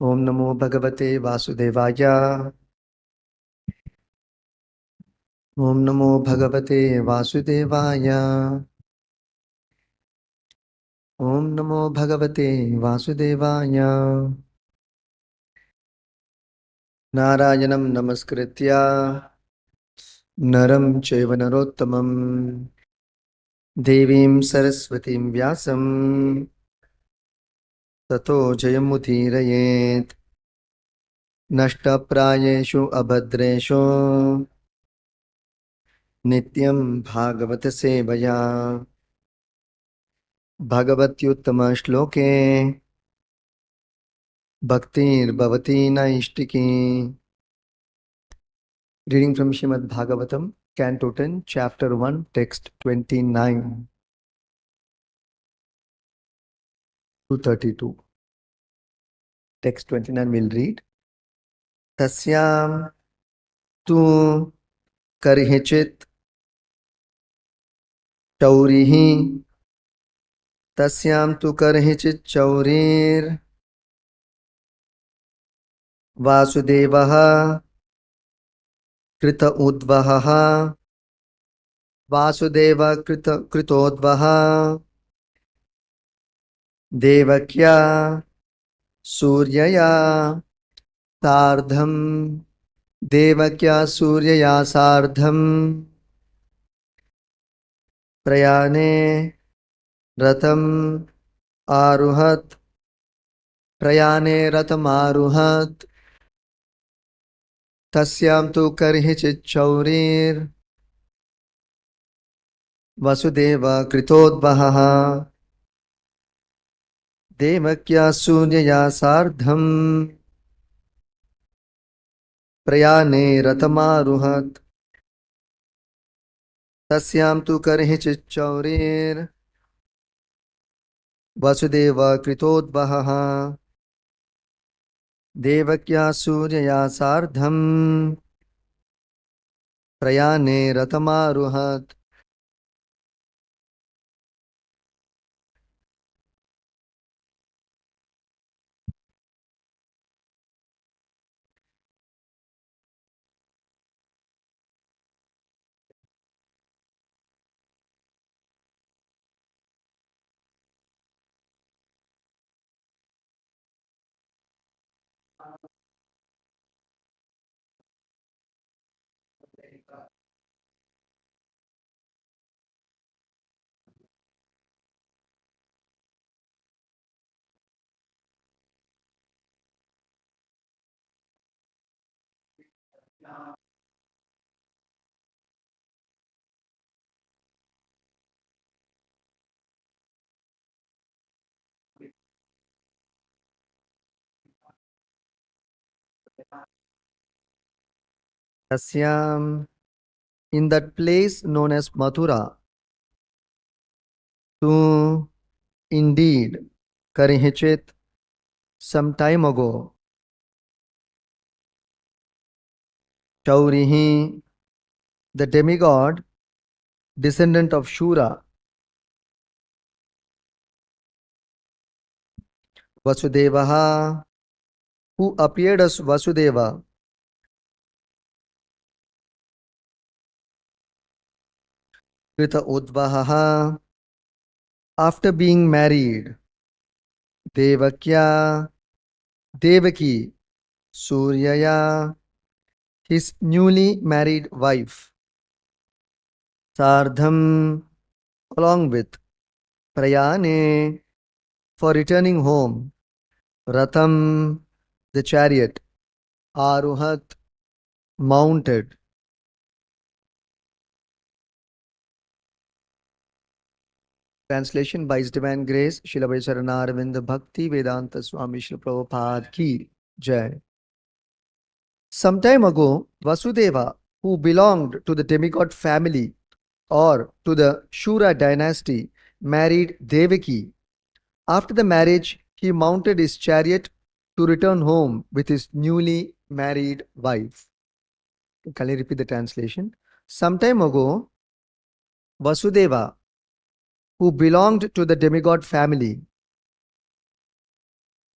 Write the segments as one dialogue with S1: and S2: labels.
S1: Om Namo Bhagavate Vasudevaya. Om Namo Bhagavate Vasudevaya. Om Namo Bhagavate Vasudevaya. Narayanam Namaskritya Naram Chaiva Narottamam Devim Saraswatim Vyasam Tato Jayamutirayet Nashtaprayeshu Abhadreshu Nityam Bhagavata Sevaya Bhagavatyuttama Shloke Bhaktir Bhavati Naishtiki. Reading from Srimad Bhagavatam, Canto 10, Chapter 1, Text 29 to 32. Text 29 will read. Tasyam tu karhichit chaurihi. Tasyam tu karhichit chaurir. Vasudevaha krita udvaha. Vasudeva kritodvaha. Devakya Suryaya Sardham. Devakya Suryaya Sardham. Prayane Ratam Aruhat. Prayane Ratam Aruhat. Tasyam tu karhichit chaurir. Vasudeva kritodvaha. Devakya Suryaya Sardham. Prayane Ratam Aruhat. Tasyam tu karhichit chaurir. Vasudeva kritodvaha. Devakya Suryaya Sardham. Prayane Ratam Aruhat. Tasyam, in that place known as Mathura, to indeed Karihichit, some time ago, Chaurihi, the demigod, descendant of Shura, Vasudevaha, who appeared as Vasudeva, Krita Udvaha, after being married, Devakya, Devaki, Suryaya, his newly married wife, Sardham, along with Prayane, for returning home, Ratham, the chariot, Aruhat, mounted. Translation by His Divine Grace, Srila Vaisarana Arvinda Bhakti Vedanta Swami Srila Prabhupada Ki Jai. Some time ago, Vasudeva, who belonged to the demigod family or to the Shura dynasty, married Devaki. After the marriage, he mounted his chariot to return home with his newly married wife. Can I repeat the translation? Some time ago, Vasudeva, who belonged to the demigod family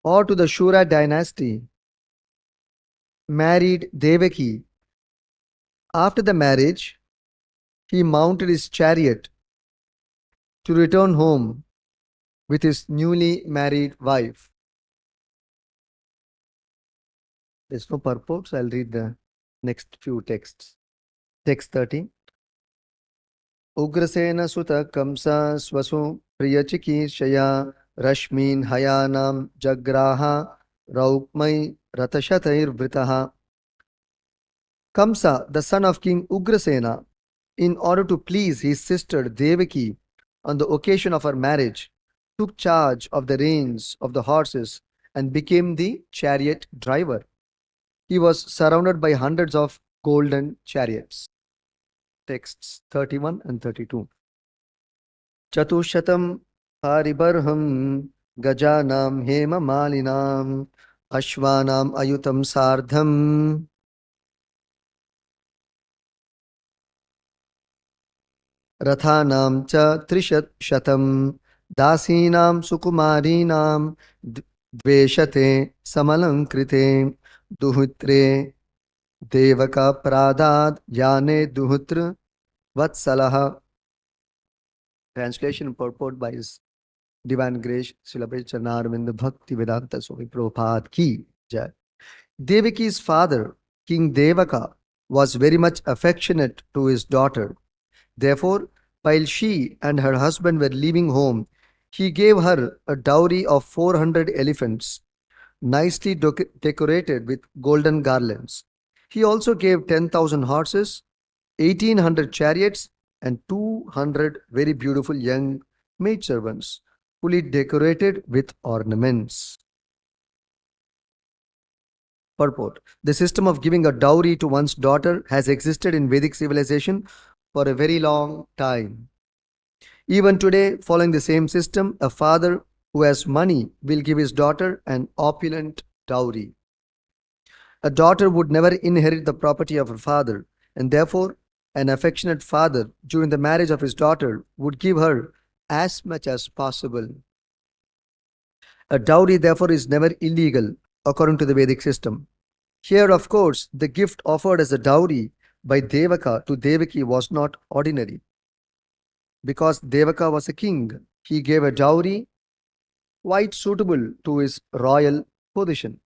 S1: or to the Shura dynasty, married Devaki. After the marriage, he mounted his chariot to return home with his newly married wife. There's no purport, so I'll read the next few texts. Text 30. Ugrasena Sutta Kamsa Swasu Priyachikishaya Rashmin Hayanam Jagraha Raukmai Ratashatair Vritaha. Kamsa, the son of King Ugrasena, in order to please his sister Devaki on the occasion of her marriage, took charge of the reins of the horses and became the chariot driver. He was surrounded by hundreds of golden chariots. Texts 31 and 32. Chatushatam Paribarham Gajanam Hema Malinam Ashvanam Ayutam Sardham Rathanam cha Trishat Shatam Dasinam Sukumarinam Dveshate Samalankrite Duhutre Devaka Pradad Yane Duhutra Vatsalaha. Translation and purport by His Divine Grace Srila Charnarvinda Bhakti Vedanta Swami Prabhupada Ki Jai. Devaki's father, King Devaka, was very much affectionate to his daughter. Therefore, while she and her husband were leaving home, he gave her a dowry of 400 elephants, nicely decorated with golden garlands. He also gave 10,000 horses, 1,800 chariots, and 200 very beautiful young maidservants, fully decorated with ornaments. Purport. The system of giving a dowry to one's daughter has existed in Vedic civilization for a very long time. Even today, following the same system, a father who has money will give his daughter an opulent dowry. A daughter would never inherit the property of her father, and therefore, an affectionate father, during the marriage of his daughter, would give her as much as possible. A dowry, therefore, is never illegal according to the Vedic system. Here, of course, the gift offered as a dowry by Devaka to Devaki was not ordinary. Because Devaka was a king, he gave a dowry quite suitable to his royal position.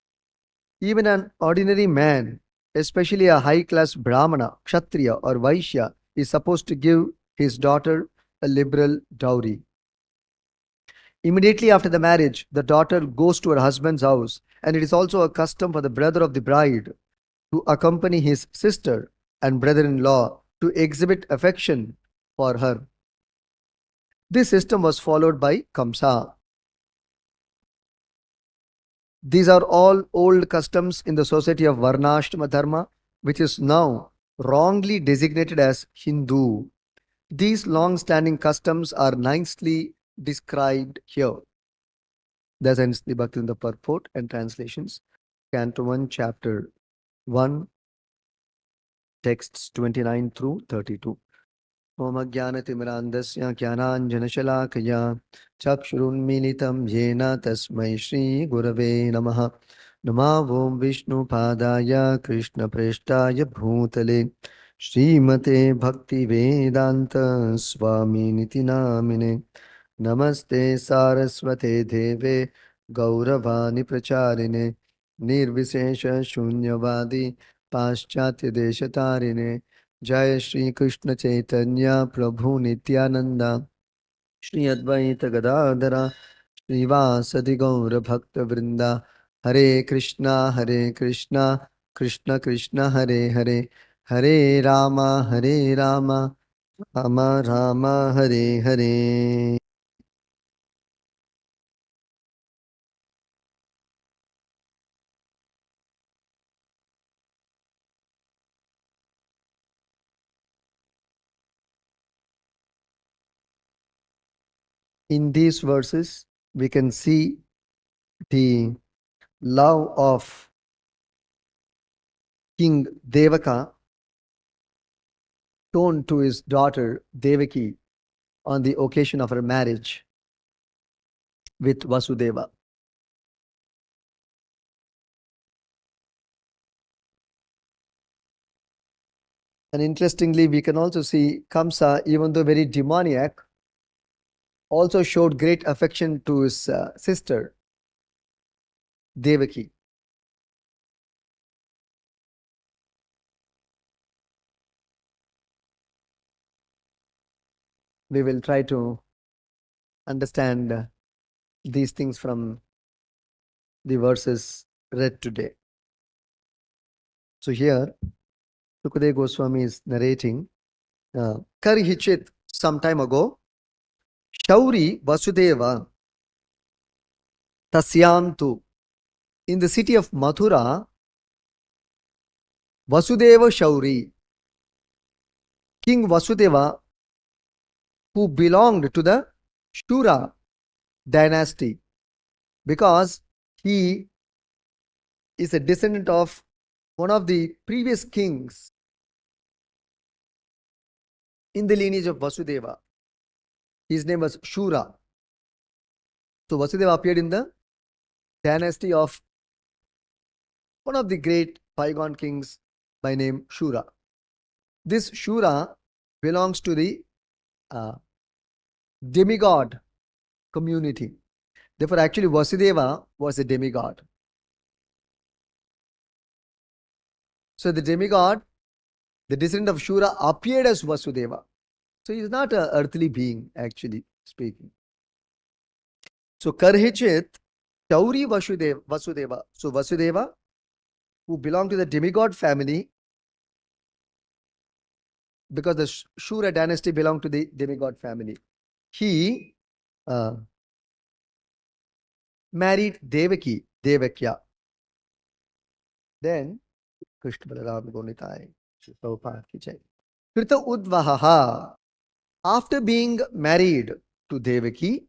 S1: Even an ordinary man, especially a high-class Brahmana, Kshatriya or Vaishya, is supposed to give his daughter a liberal dowry. Immediately after the marriage, the daughter goes to her husband's house, and it is also a custom for the brother of the bride to accompany his sister and brother-in-law to exhibit affection for her. This system was followed by Kamsa. These are all old customs in the society of Varnashrama Dharma, which is now wrongly designated as Hindu. These long-standing customs are nicely described here. Thus ends the Bhaktivinoda purport and translations. Canto 1, Chapter 1, texts 29 through 32. Om Jnanatimirandasya Jnananjanashalakaya Chakshurunmilitam Yena Tasmai Shri Gurave Namaha. Namo Vishnu Padaya Krishna Preshtaya Bhutale Srimate Bhakti Vedanta Swami Niti Namine. Namaste Saraswate Deve Gauravani Pracharine Nirvisesha Shunyavadi Paschatya Deshatarine. Jai Shri Krishna Chaitanya Prabhu Nityananda Shri Advaita Gadadhara Srivasadi Gaura Bhakta Vrinda. Hare Krishna Krishna Krishna Hare Hare, Hare Rama Rama Rama Hare Hare. In these verses, we can see the love of King Devaka shown to his daughter Devaki on the occasion of her marriage with Vasudeva. And interestingly, we can also see Kamsa, even though very demoniac, also showed great affection to his sister, Devaki. We will try to understand these things from the verses read today. So here, Sukadeva Goswami is narrating, Karihichit, some time ago, Shauri Vasudeva Tasyantu, in the city of Mathura, Vasudeva Shauri, King Vasudeva, who belonged to the Shura dynasty, because he is a descendant of one of the previous kings in the lineage of Vasudeva. His name was Shura. So Vasudeva appeared in the dynasty of one of the great bygone kings by name Shura. This Shura belongs to the demigod community. Therefore, actually, Vasudeva was a demigod. So the demigod, the descendant of Shura, appeared as Vasudeva. So he is not an earthly being, actually speaking. So Karhichit, Shauri Vasudeva. So Vasudeva, who belonged to the demigod family, because the Shura dynasty belonged to the demigod family, he married Devaki, Devakya. Then Krishna Balaram Gonitai, Prabhupada ki jai. Krita Udvahaha, after being married to Devaki,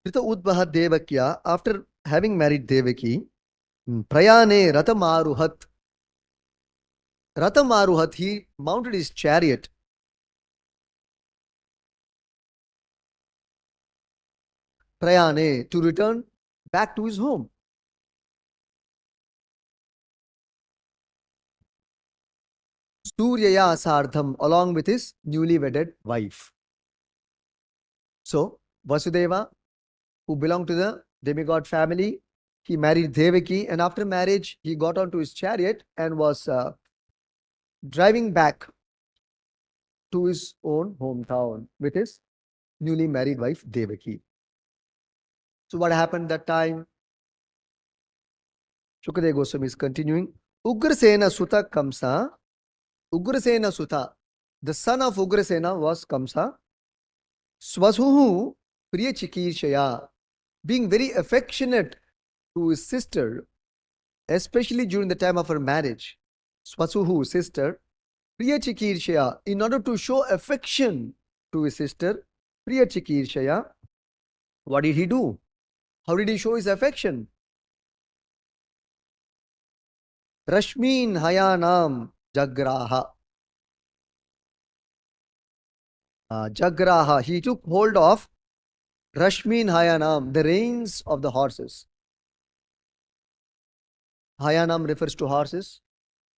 S1: Krita Udvaha Devakya, after having married Devaki, Prayane Ratamaruhat. Ratamaruhat, he mounted his chariot. Prayane, to return back to his home. Suryaya Sardham, along with his newly wedded wife. So, Vasudeva, who belonged to the demigod family, he married Devaki, and after marriage, he got onto his chariot and was driving back to his own hometown with his newly married wife, Devaki. So, what happened that time? Shukadeva Goswami is continuing. Ugrasena Suta Kamsa. Ugrasena Suta, the son of Ugrasena was Kamsa. Swasuhu Priya Chikirshaya, being very affectionate to his sister, especially during the time of her marriage. Swasuhu, sister, Priya Chikirshaya, in order to show affection to his sister, Priya Chikirshaya, what did he do? How did he show his affection? Rashmin Hayanam Jagraha. Jagraha, he took hold of Rashmin Hayanam, the reins of the horses. Hayanam refers to horses.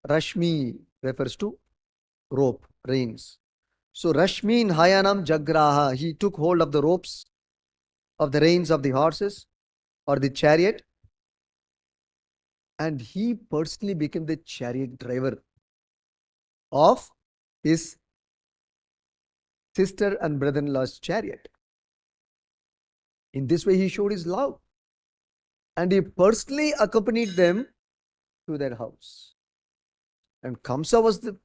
S1: Rashmi refers to rope, reins. So Rashmin Hayanam Jagraha, he took hold of the ropes of the reins of the horses or the chariot, and he personally became the chariot driver of his sister and brother-in-law's chariot. In this way, he showed his love, and he personally accompanied them to their house. And Kamsa was the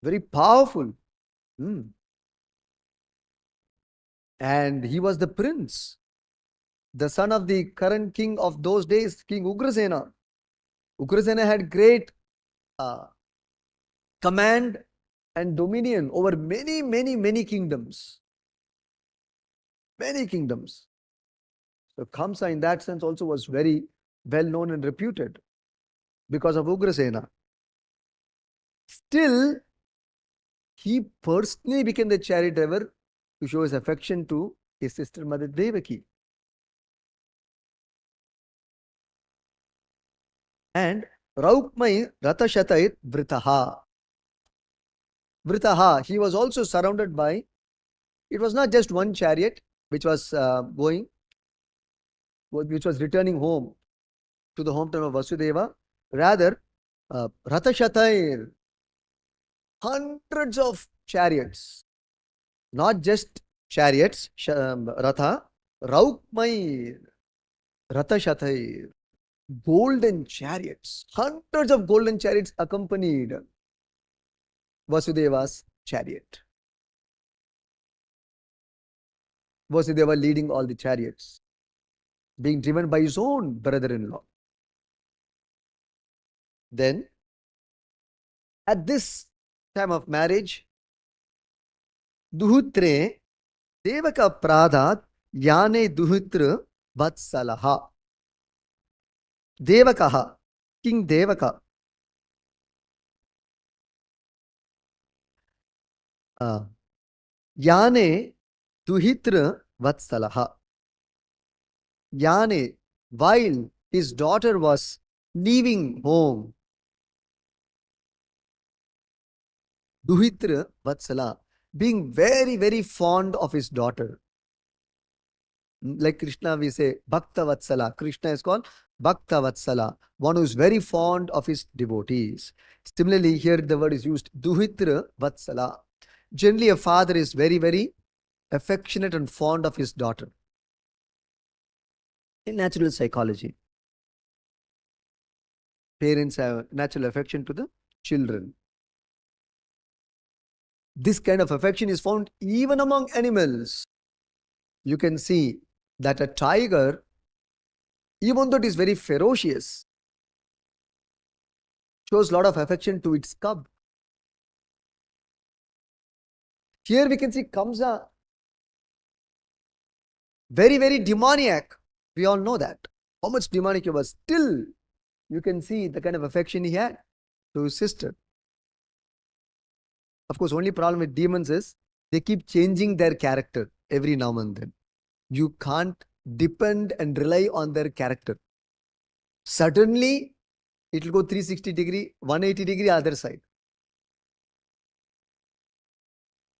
S1: very powerful. And he was the prince, the son of the current king of those days, King Ugrasena. Ugrasena had great command and dominion over many kingdoms. Many kingdoms. So Kamsa in that sense also was very well known and reputed because of Ugrasena. Still, he personally became the chariot driver to show his affection to his sister Mother Devaki. And Raukmai Ratashatait Vritaha. Vritaha, he was also surrounded by, it was not just one chariot which was which was returning home to the hometown of Vasudeva. Rather, Ratashatair, hundreds of chariots, not just chariots, Ratha, Raukmai, Ratashatair, golden chariots, hundreds of golden chariots accompanied Vasudeva's chariot. Vasudeva leading all the chariots, being driven by his own brother-in-law. Then, at this time of marriage, Duhutre Devaka Pradhat Yane Duhutra Vatsalaha. Devakaha, King Devaka. Yane Duhitra Vatsalaha. Yane, while his daughter was leaving home, Duhitra Vatsala, being very, very fond of his daughter. Like Krishna, we say Bhakta Vatsala. Krishna is called Bhakta Vatsala, one who is very fond of his devotees. Similarly, here the word is used Duhitra Vatsala. Generally, a father is very, very affectionate and fond of his daughter. In natural psychology, parents have natural affection to the children. This kind of affection is found even among animals. You can see that a tiger, even though it is very ferocious, shows a lot of affection to its cub. Here we can see Kamsa, very, very demoniac. We all know that. How much demonic he was. Still, you can see the kind of affection he had to his sister. Of course, only problem with demons is they keep changing their character every now and then. You can't depend and rely on their character. Suddenly, it will go 360 degree, 180 degree other side.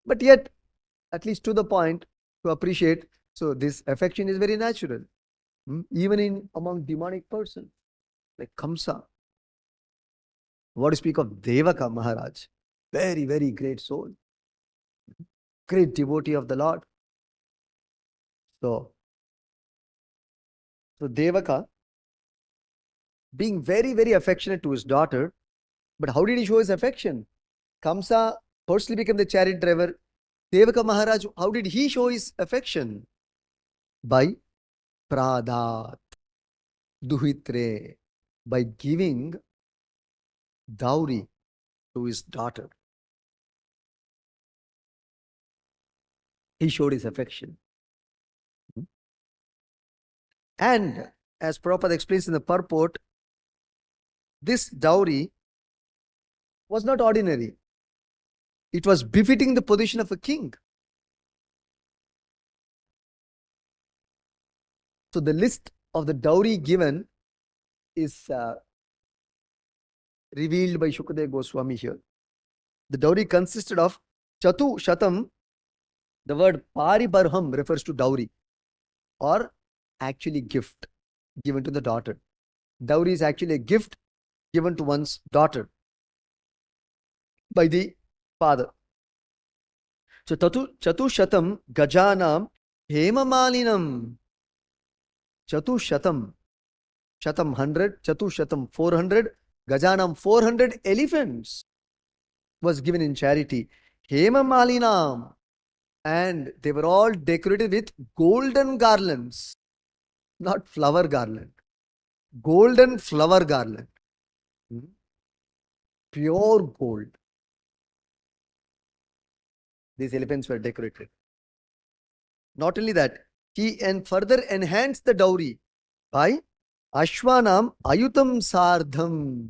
S1: But yet, at least to the point, to appreciate, so this affection is very natural. Even among demonic persons, like Kamsa. What to speak of Devaka Maharaj? Very, very great soul. Great devotee of the Lord. So Devaka, being very, very affectionate to his daughter, but how did he show his affection? Kamsa personally became the chariot driver. Devaka Maharaj, how did he show his affection? By Pradhat, Duhitre, by giving dowry to his daughter. He showed his affection. And as Prabhupada explains in the purport, this dowry was not ordinary. It was befitting the position of a king. So the list of the dowry given is revealed by Shukadeva Goswami here. The dowry consisted of Chatu Shatam. The word Paribarham refers to dowry or actually gift given to the daughter. Dowry is actually a gift given to one's daughter by the father. So Chatu Shatam Gajanam Hemamalinam. Chatu Shatam, Shatam 100, Chatu Shatam 400, Gajanam 400 elephants was given in charity. Hemamalinam. And they were all decorated with golden garlands, not flower garland. Golden flower garland. Pure gold. These elephants were decorated. Not only that, he further enhanced the dowry by Ashwanam Ayutam Sardham.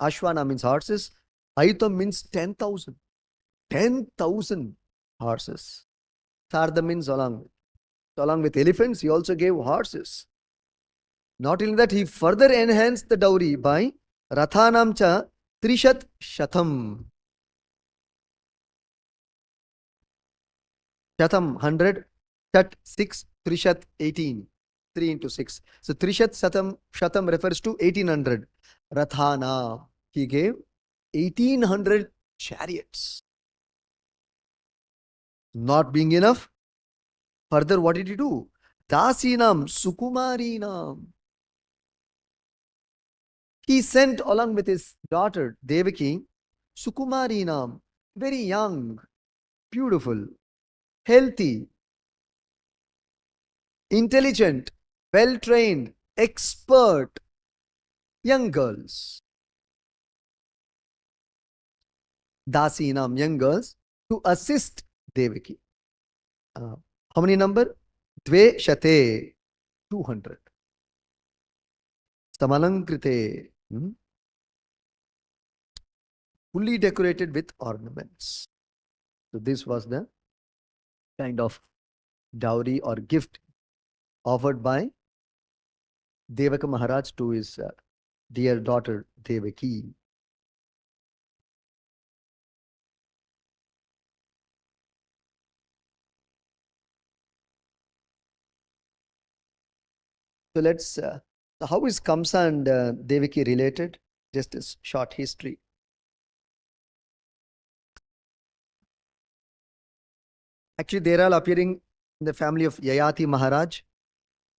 S1: Ashwana means horses. Ayutam means 10,000. 10,000 horses. Sarda means along with. So along with elephants, he also gave horses. Not only that, he further enhanced the dowry by Rathanam cha Trishat Shatam. Shatam 100, Shat 6, Trishat 18. 3 into 6. So Trishat Shatam refers to 1800. Rathana, he gave 1800 chariots. Not being enough, further what did he do? Dasinam, Sukumarinam. He sent along with his daughter Devaki, Sukumarinam, very young, beautiful, healthy, intelligent, well-trained, expert young girls. Dasinam, young girls, to assist Devaki. How many number? Dve shate, 200. Samalankrite, fully decorated with ornaments. So this was the kind of dowry or gift offered by Devaka Maharaj to his dear daughter Devaki. So let's, how is Kamsa and Devaki related? Just a short history. Actually, they are all appearing in the family of Yayati Maharaj.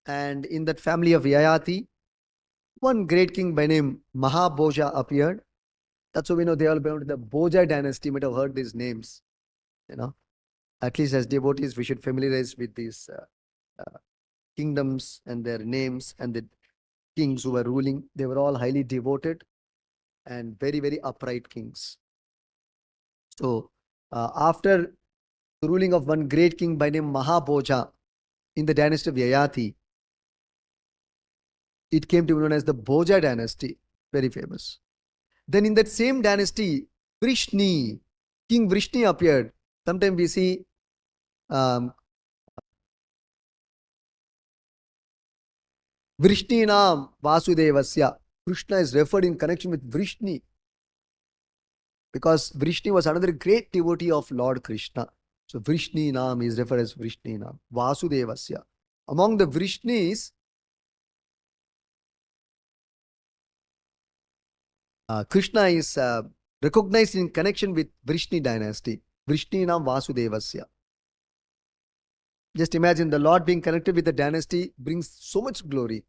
S1: And in that family of Yayati, one great king by name Mahabhoja appeared. That's how we know they all belong to the Bhoja dynasty. You might have heard these names. At least as devotees, we should familiarize with these kingdoms and their names and the kings who were ruling. They were all highly devoted and very, very upright kings. So after the ruling of one great king by name Mahabhoja in the dynasty of Yayati, it came to be known as the Bhoja dynasty, very famous. Then in that same dynasty, Vrishni, King Vrishni appeared. Sometimes we see Vrishni Nam Vasudevasya. Krishna is referred in connection with Vrishni because Vrishni was another great devotee of Lord Krishna. So Vrishni Nam is referred as Vrishni Nam Vasudevasya. Among the Vrishnis, Krishna is recognized in connection with Vrishni dynasty. Vrishni Nam Vasudevasya. Just imagine the Lord being connected with the dynasty brings so much glory.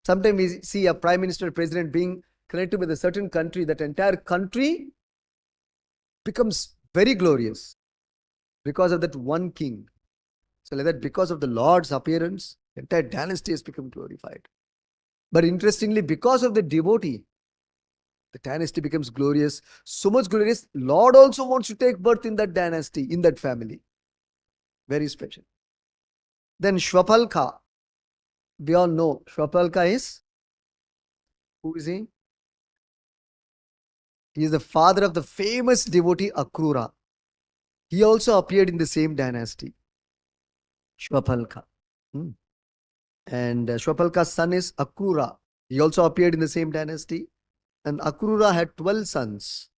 S1: Sometimes we see a prime minister, president being connected with a certain country, that entire country becomes very glorious because of that one king. So like that, because of the Lord's appearance, the entire dynasty has become glorified. But interestingly, because of the devotee, the dynasty becomes glorious, so much glorious, Lord also wants to take birth in that dynasty, in that family. Very special. Then Shwapalka. We all know Shwapalka is, who is he? He is the father of the famous devotee Akrura. He also appeared in the same dynasty. Shwapalka. And Shwapalka's son is Akrura. He also appeared in the same dynasty. And Akrura had 12 sons.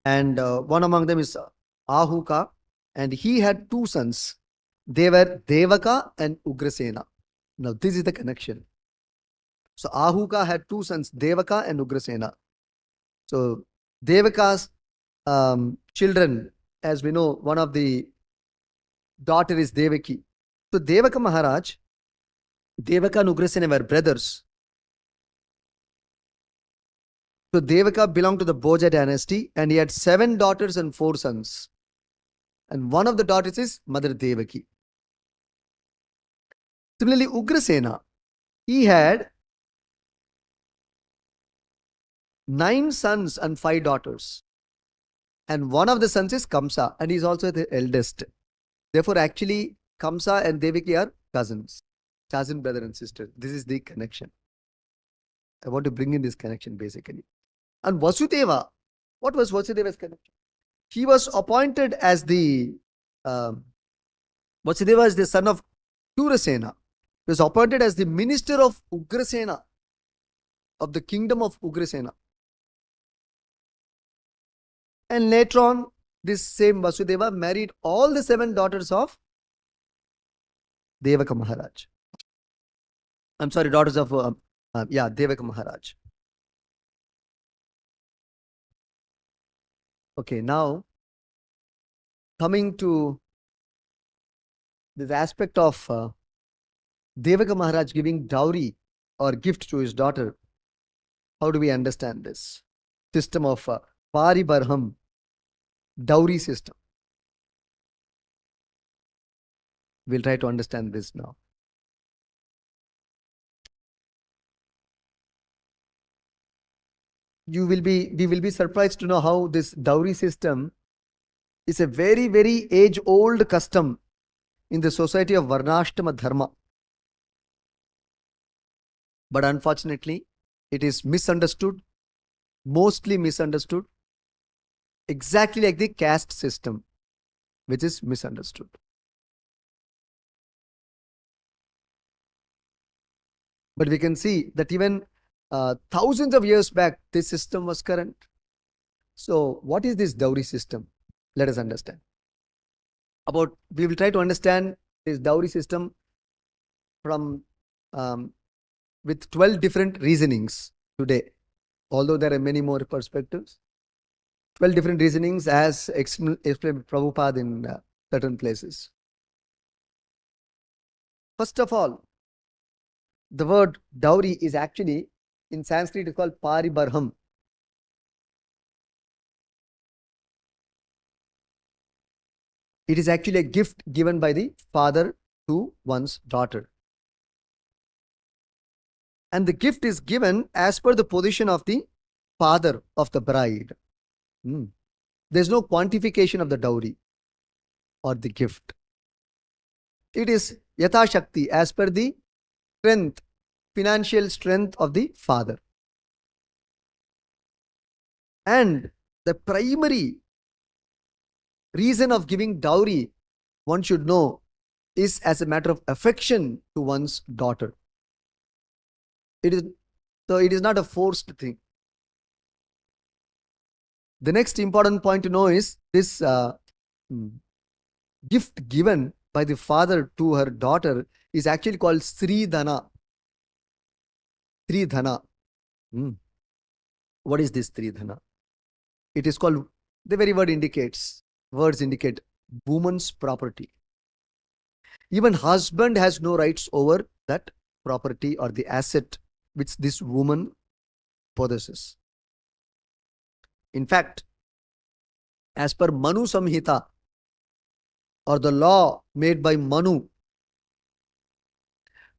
S1: And one among them is Ahuka. And he had 2 sons. They were Devaka and Ugrasena. Now this is the connection. So Ahuka had 2 sons, Devaka and Ugrasena. So Devaka's children, as we know, one of the daughter is Devaki. So Devaka Maharaj, Devaka and Ugrasena were brothers. So Devaka belonged to the Bhoja dynasty and he had 7 daughters and 4 sons. And one of the daughters is Mother Devaki. Similarly, Ugrasena, he had 9 sons and 5 daughters. And one of the sons is Kamsa and he is also the eldest. Therefore, actually, Kamsa and Devaki are cousins, cousin brother and sister. This is the connection. I want to bring in this connection basically. And Vasudeva, what was Vasudeva's connection? He was appointed as Vasudeva is the son of Durasena. He was appointed as the minister of Ugrasena, of the kingdom of Ugrasena. And later on, this same Vasudeva married all the 7 daughters of Devaka Maharaj. I'm sorry, daughters of, Devaka Maharaj. Okay, now coming to this aspect of Devaka Maharaj giving dowry or gift to his daughter. How do we understand this system of Paribarham, dowry system? We'll try to understand this now. We will be surprised to know how this dowry system is a very, very age-old custom in the society of Varnashtama Dharma. But unfortunately, it is misunderstood, mostly misunderstood, exactly like the caste system, which is misunderstood. But we can see that even thousands of years back, this system was current. So, what is this dowry system? Let us understand. We will try to understand this dowry system from with 12 different reasonings today, although there are many more perspectives. 12 different reasonings as explained Prabhupada in certain places. First of all, the word dowry is actually, in Sanskrit, it is called Paribarham. It is actually a gift given by the father to one's daughter. And the gift is given as per the position of the father of the bride. There's no quantification of the dowry or the gift. It is Yatha Shakti, as per the strength, financial strength of the father. And the primary reason of giving dowry, one should know, is as a matter of affection to one's daughter. It is not a forced thing. The next important point to know is this gift given by the father to her daughter is actually called Sri Dhana. Sri Dhana. What is this Sri Dhana? It is called, the very words indicate woman's property. Even husband has no rights over that property or the asset which this woman possesses. In fact, as per Manu Samhita, or the law made by Manu,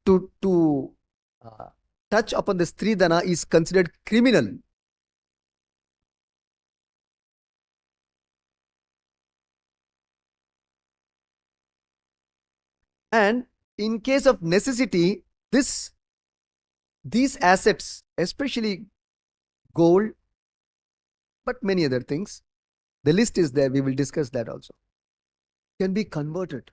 S1: to touch upon the Sri Dhana is considered criminal. And in case of necessity, these assets, especially gold, but many other things, the list is there, we will discuss that also, can be converted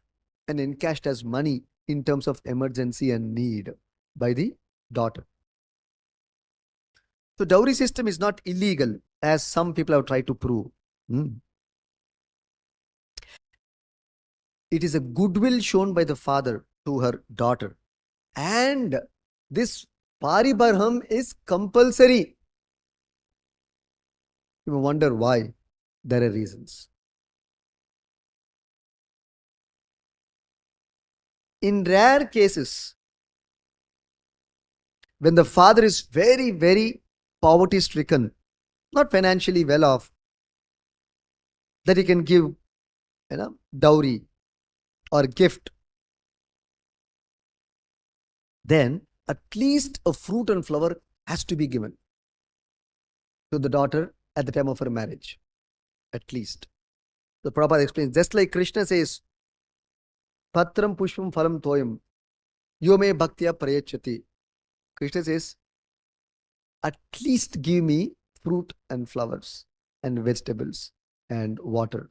S1: and encashed as money in terms of emergency and need by the daughter. So dowry system is not illegal, as some people have tried to prove. It is a goodwill shown by the father to her daughter. And this Paribarham is compulsory. You wonder why. There are reasons. In rare cases, when the father is very, very poverty stricken, not financially well off, that he can give dowry or gift, then at least a fruit and flower has to be given to the daughter at the time of her marriage. At least. The Prabhupada explains, just like Krishna says, Patram Pushpam Phalam Toyam Yome Bhaktya Prayachati. Krishna says, at least give me fruit and flowers and vegetables and water.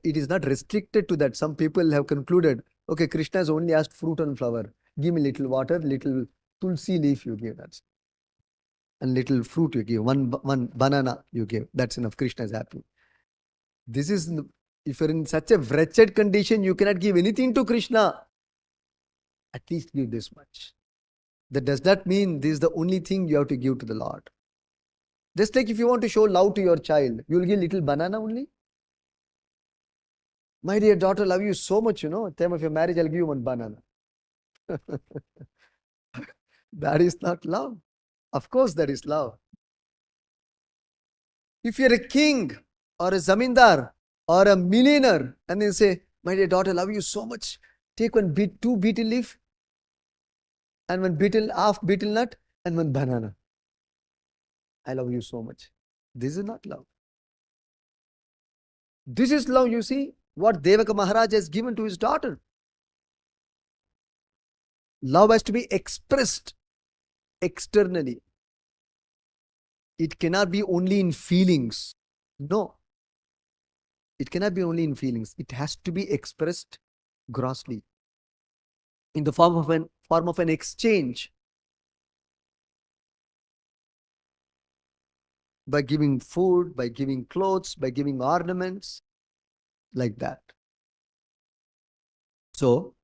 S1: It is not restricted to that. Some people have concluded, okay, Krishna has only asked fruit and flower. Give me little water, little tulsi leaf you give. That's and little fruit you give. One banana you give. That's enough. Krishna is happy. This is, if you're in such a wretched condition, you cannot give anything to Krishna. At least give this much. That does not mean this is the only thing you have to give to the Lord. Just like if you want to show love to your child, you will give little banana only. My dear daughter, love you so much, at the time of your marriage, I'll give you one banana. That is not love. Of course, that is love. If you're a king or a zamindar or a millionaire, and they say, my dear daughter, love you so much. Take two beetle leaf and half beetle nut and one banana. I love you so much. This is not love. This is love, you see, what Devaka Maharaj has given to his daughter. Love has to be expressed externally. It cannot be only in feelings. No. It cannot be only in feelings. It has to be expressed grossly in the form of an exchange. By giving food, by giving clothes, by giving ornaments, like that. So,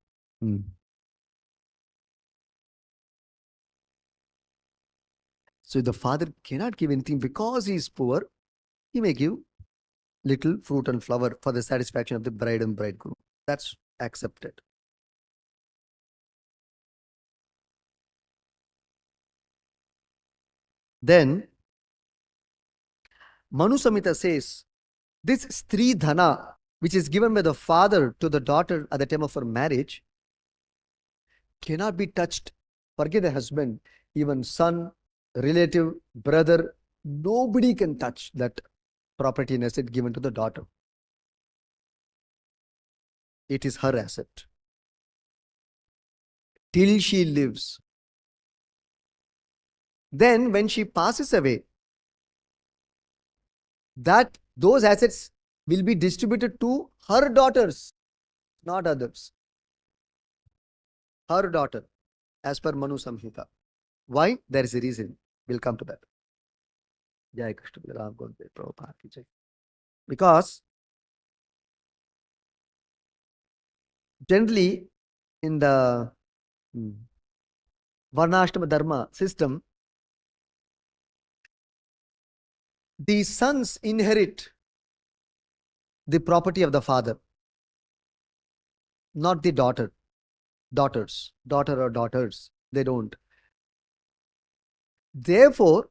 S1: so the father cannot give anything because he is poor. He may give little fruit and flower for the satisfaction of the bride and bridegroom. That's accepted. Then, Manu Samhita says, this Stri Dhana, which is given by the father to the daughter at the time of her marriage, cannot be touched. Forget the husband, even son, relative, brother, nobody can touch that property and asset given to the daughter. It is her asset. Till she lives. Then when she passes away, those assets will be distributed to her daughters, not others. Her daughter, as per Manu Samhita. Why? There is a reason. We'll come to that. Jai Krishna Ram Gurdev Prabhupada ki jai. Because generally in the Varnashrama Dharma system, the sons inherit the property of the father, not the daughter. Daughter or daughters, they don't. Therefore,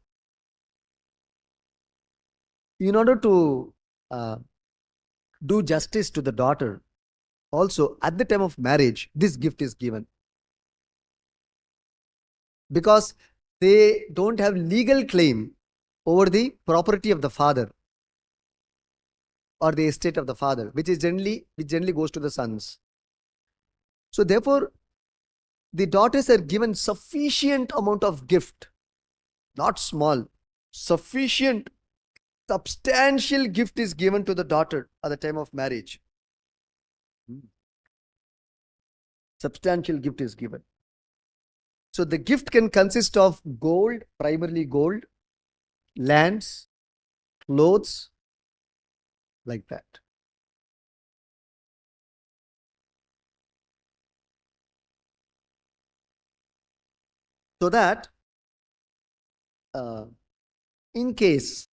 S1: in order to do justice to the daughter, also at the time of marriage, this gift is given. Because they don't have legal claim over the property of the father or the estate of the father, which generally goes to the sons. So therefore, the daughters are given sufficient amount of gift, not small, sufficient, substantial gift is given to the daughter at the time of marriage. Substantial gift is given. So the gift can consist of gold, primarily gold, lands, clothes, like that. So that in case,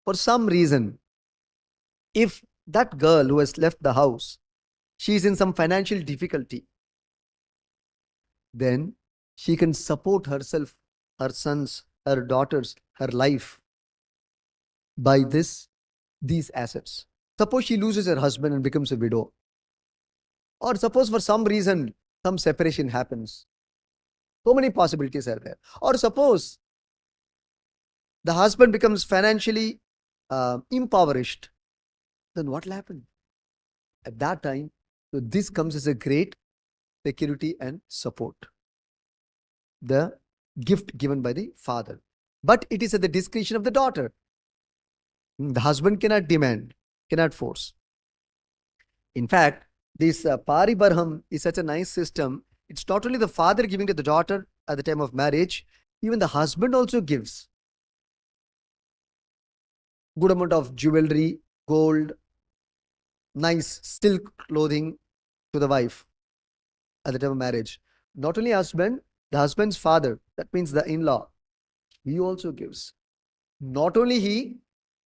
S1: for some reason, if that girl who has left the house, she is in some financial difficulty, then she can support herself, her sons, her daughters, her life by these assets. Suppose she loses her husband and becomes a widow. Or suppose for some reason, some separation happens. So many possibilities are there. Or suppose the husband becomes financially impoverished. Then what will happen? At that time, so this comes as a great security and support. The gift given by the father. but it is at the discretion of the daughter. The husband cannot demand, cannot force. In fact, this Paribarham is such a nice system. It's not only the father giving to the daughter at the time of marriage, even the husband also gives good amount of jewelry, gold, nice silk clothing to the wife at the time of marriage. Not only husband, the husband's father, that means the in-law, he also gives. Not only he,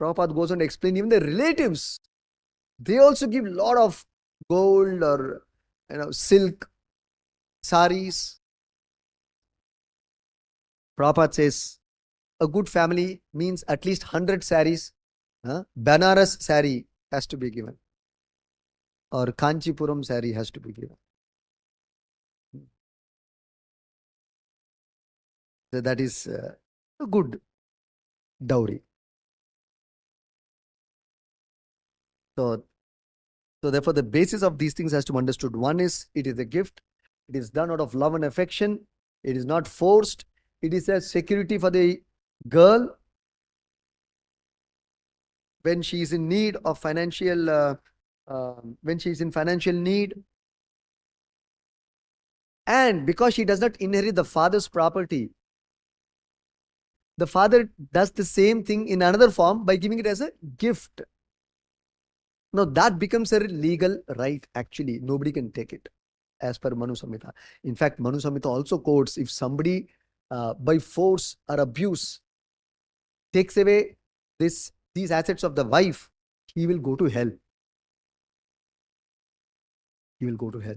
S1: Prabhupada goes on to explain, even the relatives, they also give a lot of gold or silk, saris. Prabhupada says, a good family means at least 100 saris. Banaras sari has to be given. Or Kanchipuram sari has to be given. So that is a good dowry. So therefore, the basis of these things has to be understood. One is, it is a gift. It is done out of love and affection. It is not forced. It is a security for the girl when she is in need of financial, when she is in financial need. And because she does not inherit the father's property, the father does the same thing in another form by giving it as a gift. Now that becomes a legal right, actually. Nobody can take it as per Manu Samhita. In fact, Manu Samhita also quotes, if somebody by force or abuse takes away these assets of the wife, he will go to hell. He will go to hell.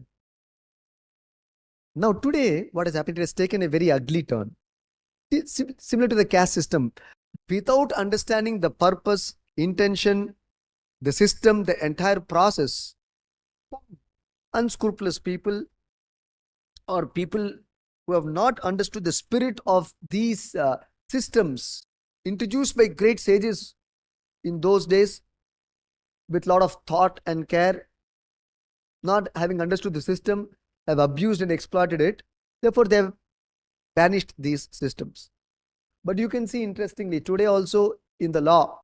S1: Now today, what has happened, it has taken a very ugly turn. It's similar to the caste system. Without understanding the purpose, intention, the system, the entire process, unscrupulous people or people who have not understood the spirit of these systems introduced by great sages in those days with a lot of thought and care, not having understood the system, have abused and exploited it. Therefore, they have banished these systems. But you can see, interestingly, today also in the law,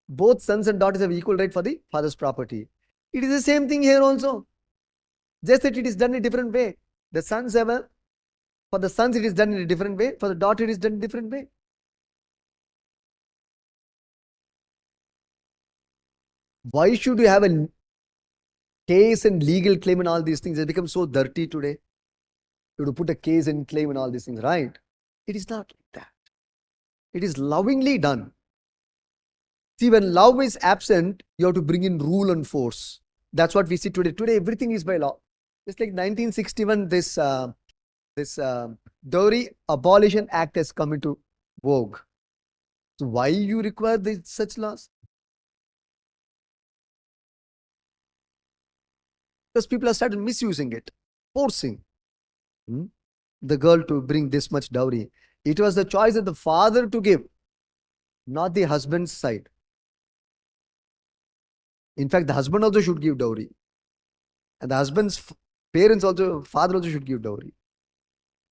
S1: both sons and daughters have equal right for the father's property. It is the same thing here also. Just that it is done in a different way. The sons have for the sons it is done in a different way. For the daughter it is done in a different way. Why should you have a case and legal claim and all these things? It becomes so dirty today. You have to put a case and claim and all these things, right? It is not like that. It is lovingly done. See, when love is absent, you have to bring in rule and force. That's what we see today. Today, everything is by law. Just like 1961, this Dowry Abolition Act has come into vogue. So why you require such laws? Because people have started misusing it, forcing the girl to bring this much dowry. It was the choice of the father to give, not the husband's side. In fact, the husband also should give dowry. And the husband's parents also, father also should give dowry,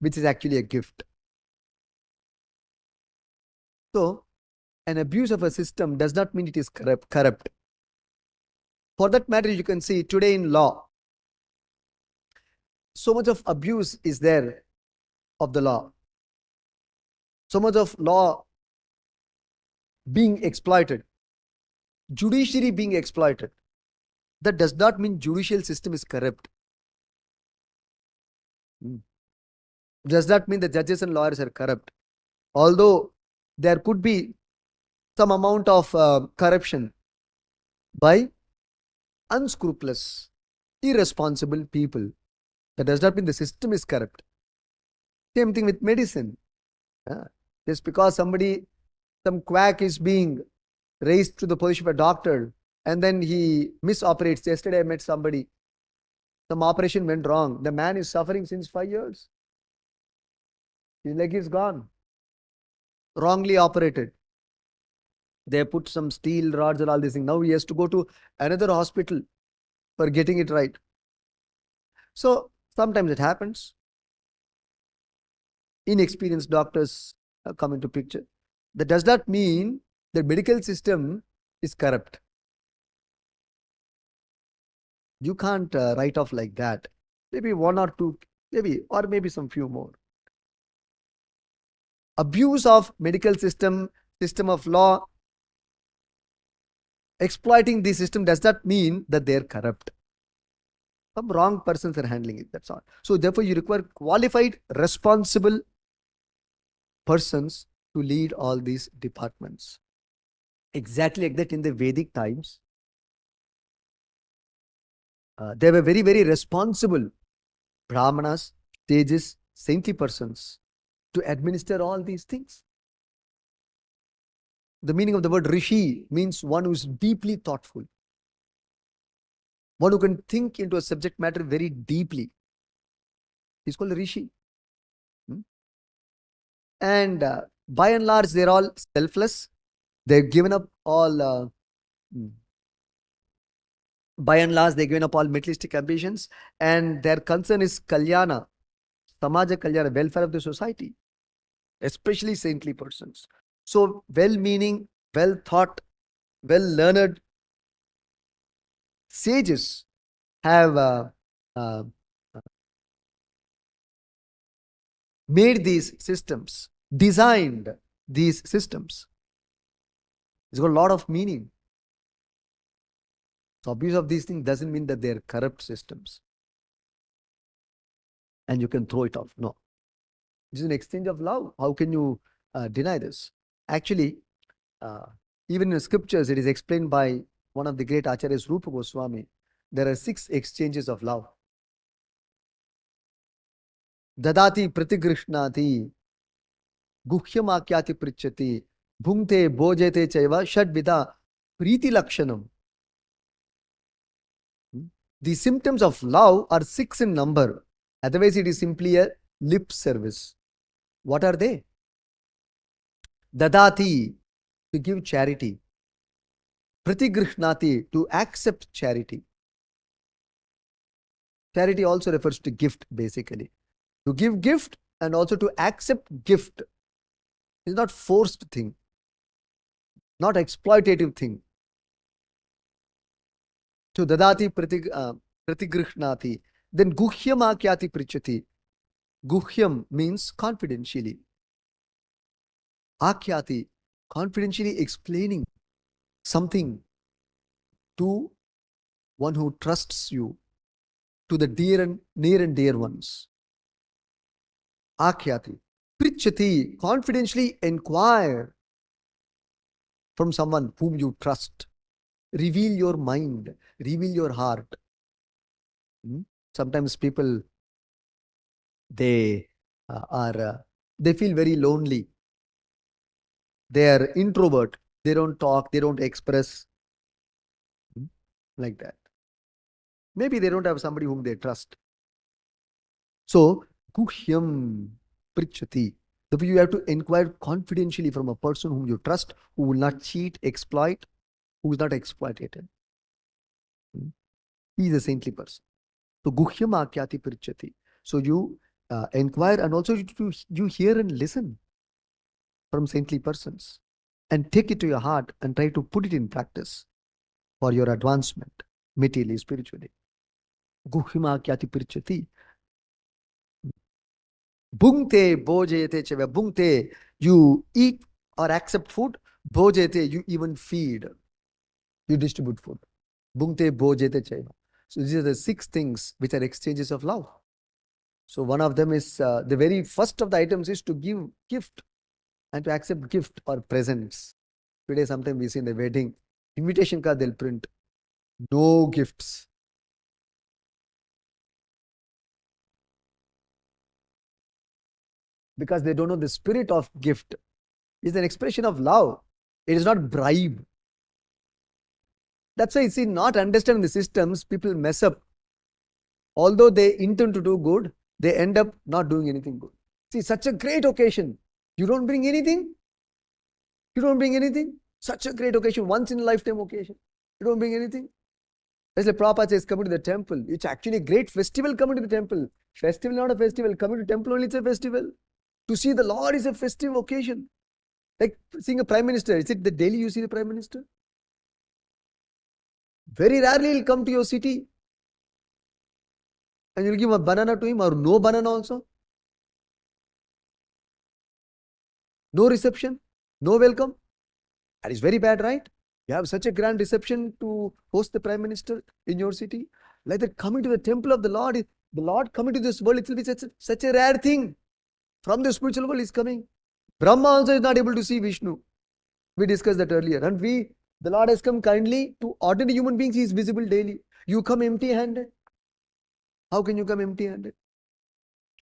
S1: which is actually a gift. So, an abuse of a system does not mean it is corrupt. For that matter, you can see today in law, so much of abuse is there of the law. So much of law being exploited. Judiciary being exploited. That does not mean judicial system is corrupt. Does not mean the judges and lawyers are corrupt. Although there could be some amount of corruption by unscrupulous, irresponsible people. That does not mean the system is corrupt. Same thing with medicine. Just because some quack is being raised to the position of a doctor and then he misoperates. Yesterday I met somebody. Some operation went wrong. The man is suffering since 5 years. His leg is gone. Wrongly operated. They put some steel rods and all these things. Now he has to go to another hospital for getting it right. So sometimes it happens. Inexperienced doctors come into picture. That does not mean the medical system is corrupt. You can't write off like that. Maybe one or two, maybe, or maybe some few more. Abuse of medical system of law, exploiting the system does not mean that they are corrupt. Some wrong persons are handling it, that's all. So therefore you require qualified, responsible persons to lead all these departments. Exactly like that in the Vedic times, they were very, very responsible brahmanas, sages, saintly persons to administer all these things. The meaning of the word rishi means one who is deeply thoughtful, one who can think into a subject matter very deeply. He's called a rishi. And by and large, they're all selfless. They've given up all, by and large, they've given up all materialistic ambitions, and their concern is kalyana, samaja kalyana, welfare of the society, especially saintly persons. So well-meaning, well-thought, well-learned sages have made these systems, designed these systems. It's got a lot of meaning. So abuse of these things doesn't mean that they're corrupt systems and you can throw it off. No. This is an exchange of love. How can you deny this? Actually, even in scriptures, it is explained by one of the great acharyas, Rupa Goswami. There are 6 exchanges of love. Dadati pratigrishnati, guhyamakyati prichati, bhungte bhojete chaiva, shadvida priti lakshanam. The symptoms of love are 6 in number. Otherwise, it is simply a lip service. What are they? Dadati, to give charity. Pratigrishnati, to accept charity. Charity also refers to gift, basically. To give gift and also to accept gift. It's not forced thing, not exploitative thing. So dadati pratigrishnati. Then guhyam akyati prichati. Guhyam means confidentially. Akyati, confidentially explaining something to one who trusts you, to the near and dear ones. Akyati. Prichati, confidentially inquire from someone whom you trust. Reveal your mind, reveal your heart. Sometimes people, they feel very lonely. They are introvert. They don't talk, they don't express. Like that. Maybe they don't have somebody whom they trust. So, guhyam prichati. Therefore, you have to inquire confidentially from a person whom you trust, who will not cheat, exploit, who is not exploited. He is a saintly person. So, guhyam akyati prichati. So, you inquire and also you hear and listen from saintly persons and take it to your heart and try to put it in practice for your advancement, materially, spiritually. Guhyam akyati prichati. Bhungte bhojete cheva. Bhungte, you eat or accept food. Bhojete, you even feed. You distribute food. Bhungte bhojete cheva. So these are the 6 things which are exchanges of love. So one of them is, the very first of the items is to give gift and to accept gift or presents. Today sometimes we see in the wedding, invitation card they'll print, no gifts. Because they don't know the spirit of gift. It's an expression of love. It is not bribe. That's why you see, not understanding the systems, people mess up. Although they intend to do good, they end up not doing anything good. See, such a great occasion. You don't bring anything? You don't bring anything? Such a great occasion, once in a lifetime occasion. You don't bring anything? That's like Prabhupada says, coming to the temple. It's actually a great festival coming to the temple. Festival, not a festival. Coming to temple only, it's a festival. To see the Lord is a festive occasion. Like seeing a prime minister. Is it the daily you see the prime minister? Very rarely he'll come to your city. And you'll give a banana to him or no banana also. No reception. No welcome. That is very bad, right? You have such a grand reception to host the prime minister in your city. Like that coming to the temple of the Lord coming to this world, it will be such a rare thing. From the spiritual world is coming. Brahma also is not able to see Vishnu. We discussed that earlier. And the Lord has come kindly to ordinary human beings. He is visible daily. You come empty-handed. How can you come empty-handed?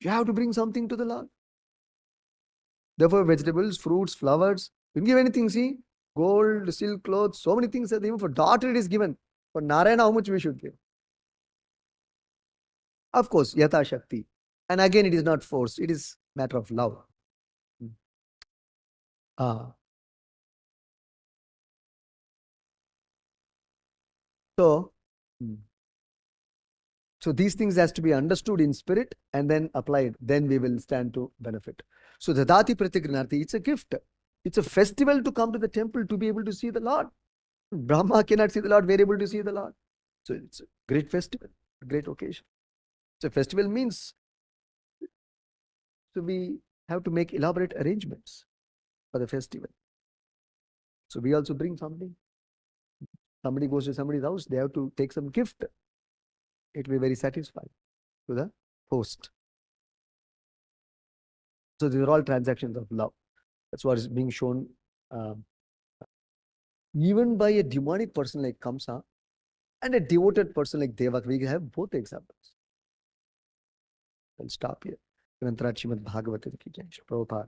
S1: You have to bring something to the Lord. Therefore, vegetables, fruits, flowers, you can give anything. See, gold, silk clothes, so many things. Even for daughter, it is given. For Narayana, how much we should give? Of course, Yatha Shakti. And again, it is not force. It is matter of love. Ah. So, so these things has to be understood in spirit and then applied. Then we will stand to benefit. So Dadati Pratigranarthi, it's a gift. It's a festival to come to the temple to be able to see the Lord. Brahma cannot see the Lord. We're able to see the Lord. So it's a great festival, a great occasion. So festival means, so we have to make elaborate arrangements for the festival. So we also bring something. Somebody goes to somebody's house, they have to take some gift. It will be very satisfying to the host. So these are all transactions of love. That's what is being shown even by a demonic person like Kamsa and a devoted person like Devak. We have both examples. I'll stop here. Srimad Bhagavatam ki jai. Prabhupada.